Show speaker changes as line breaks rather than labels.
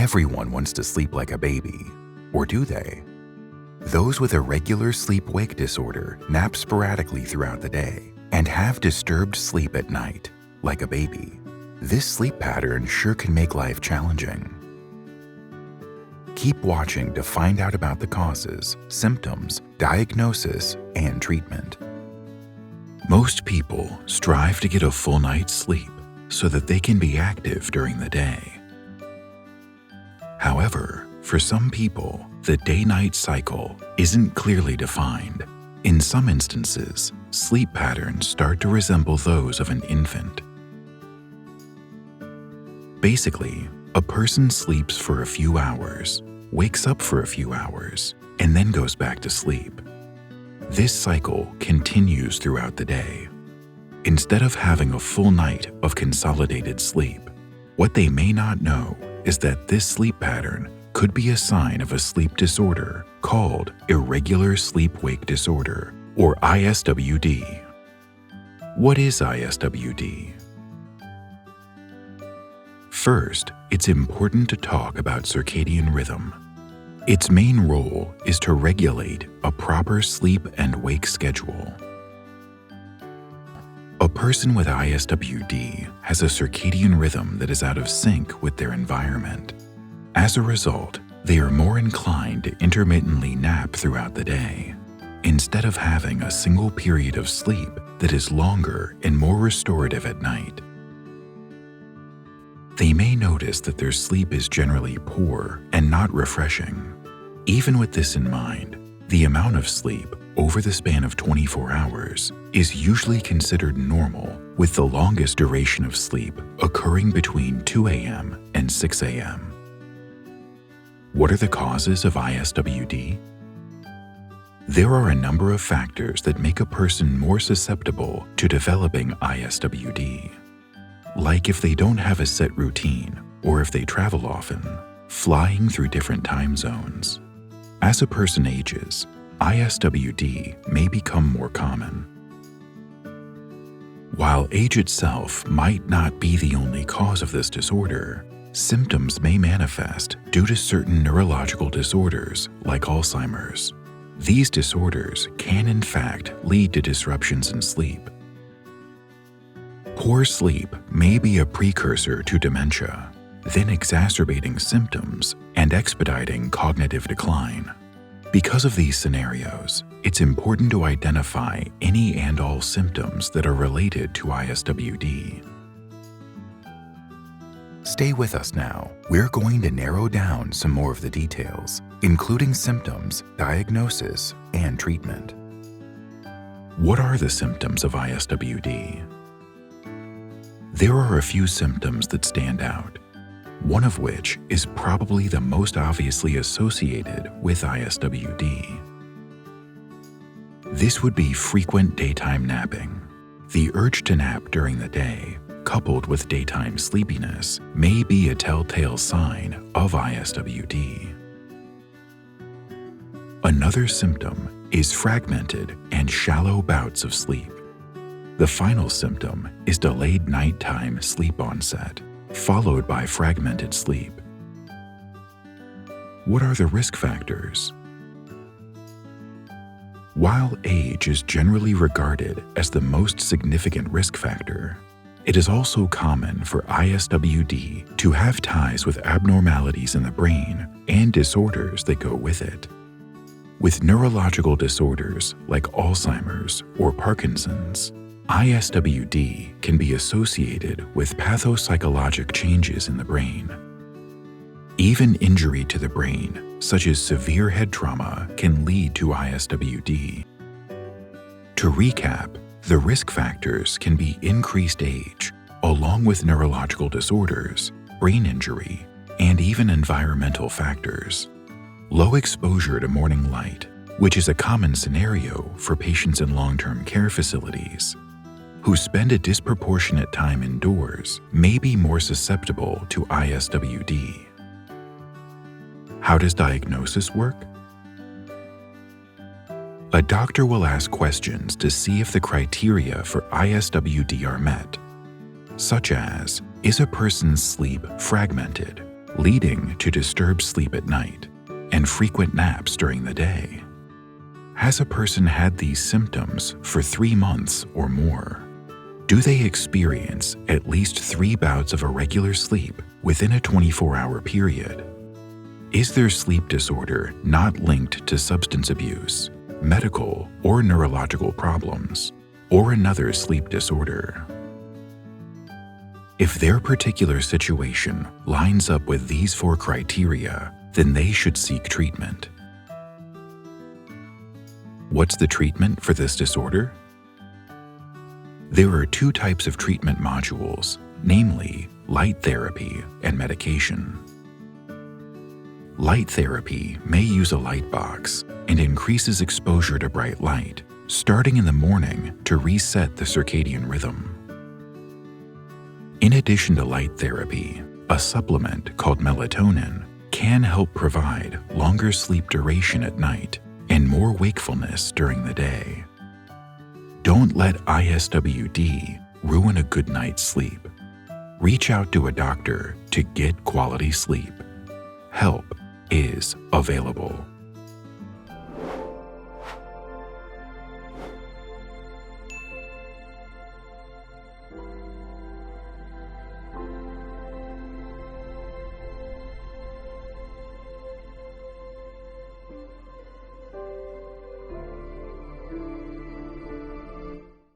everyone wants to sleep like a baby, or do they? Those with irregular sleep-wake disorder nap sporadically throughout the day and have disturbed sleep at night, like a baby. This sleep pattern sure can make life challenging. Keep watching to find out about the causes, symptoms, diagnosis, and treatment. Most people strive to get a full night's sleep so that they can be active during the day. However, for some people, the day-night cycle isn't clearly defined. In some instances, sleep patterns start to resemble those of an infant. Basically, a person sleeps for a few hours, wakes up for a few hours, and then goes back to sleep. This cycle continues throughout the day. Instead of having a full night of consolidated sleep, what they may not know is that this sleep pattern could be a sign of a sleep disorder called Irregular Sleep-Wake Disorder, or ISWD. What is ISWD? First, it's important to talk about circadian rhythm. Its main role is to regulate a proper sleep and wake schedule. A person with ISWD has a circadian rhythm that is out of sync with their environment. As a result, they are more inclined to intermittently nap throughout the day, instead of having a single period of sleep that is longer and more restorative at night. They may notice that their sleep is generally poor and not refreshing. Even with this in mind, the amount of sleep over the span of 24 hours is usually considered normal, with the longest duration of sleep occurring between 2 a.m. and 6 a.m. What are the causes of ISWD? There are a number of factors that make a person more susceptible to developing ISWD. Like if they don't have a set routine, or if they travel often, flying through different time zones. As a person ages, ISWD may become more common. While age itself might not be the only cause of this disorder, symptoms may manifest due to certain neurological disorders like Alzheimer's. These disorders can in fact lead to disruptions in sleep. Poor sleep may be a precursor to dementia, then exacerbating symptoms and expediting cognitive decline. Because of these scenarios, it's important to identify any and all symptoms that are related to ISWD. Stay with us now. We're going to narrow down some more of the details, including symptoms, diagnosis, and treatment. What are the symptoms of ISWD? There are a few symptoms that stand out, one of which is probably the most obviously associated with ISWD. This would be frequent daytime napping. The urge to nap during the day, coupled with daytime sleepiness, may be a telltale sign of ISWD. Another symptom is fragmented and shallow bouts of sleep. The final symptom is delayed nighttime sleep onset, followed by fragmented sleep. What are the risk factors? While age is generally regarded as the most significant risk factor, it is also common for ISWD to have ties with abnormalities in the brain and disorders that go with it. With neurological disorders like Alzheimer's or Parkinson's, ISWD can be associated with pathopsychologic changes in the brain. Even injury to the brain, such as severe head trauma, can lead to ISWD. To recap, the risk factors can be increased age, along with neurological disorders, brain injury, and even environmental factors. Low exposure to morning light, which is a common scenario for patients in long-term care facilities, who spend a disproportionate time indoors, may be more susceptible to ISWD. How does diagnosis work? A doctor will ask questions to see if the criteria for ISWD are met, such as, is a person's sleep fragmented? leading to disturbed sleep at night and frequent naps during the day. Has a person had these symptoms for 3 months or more? Do they experience at least 3 bouts of irregular sleep within a 24-hour period? Is their sleep disorder not linked to substance abuse, medical or neurological problems, or another sleep disorder? If their particular situation lines up with these 4 criteria, then they should seek treatment. What's the treatment for this disorder? There are 2 types of treatment modules, namely light therapy and medication. Light therapy may use a light box and increases exposure to bright light, starting in the morning to reset the circadian rhythm. In addition to light therapy, a supplement called melatonin can help provide longer sleep duration at night and more wakefulness during the day. Don't let ISWD ruin a good night's sleep. Reach out to a doctor to get quality sleep. Help is available.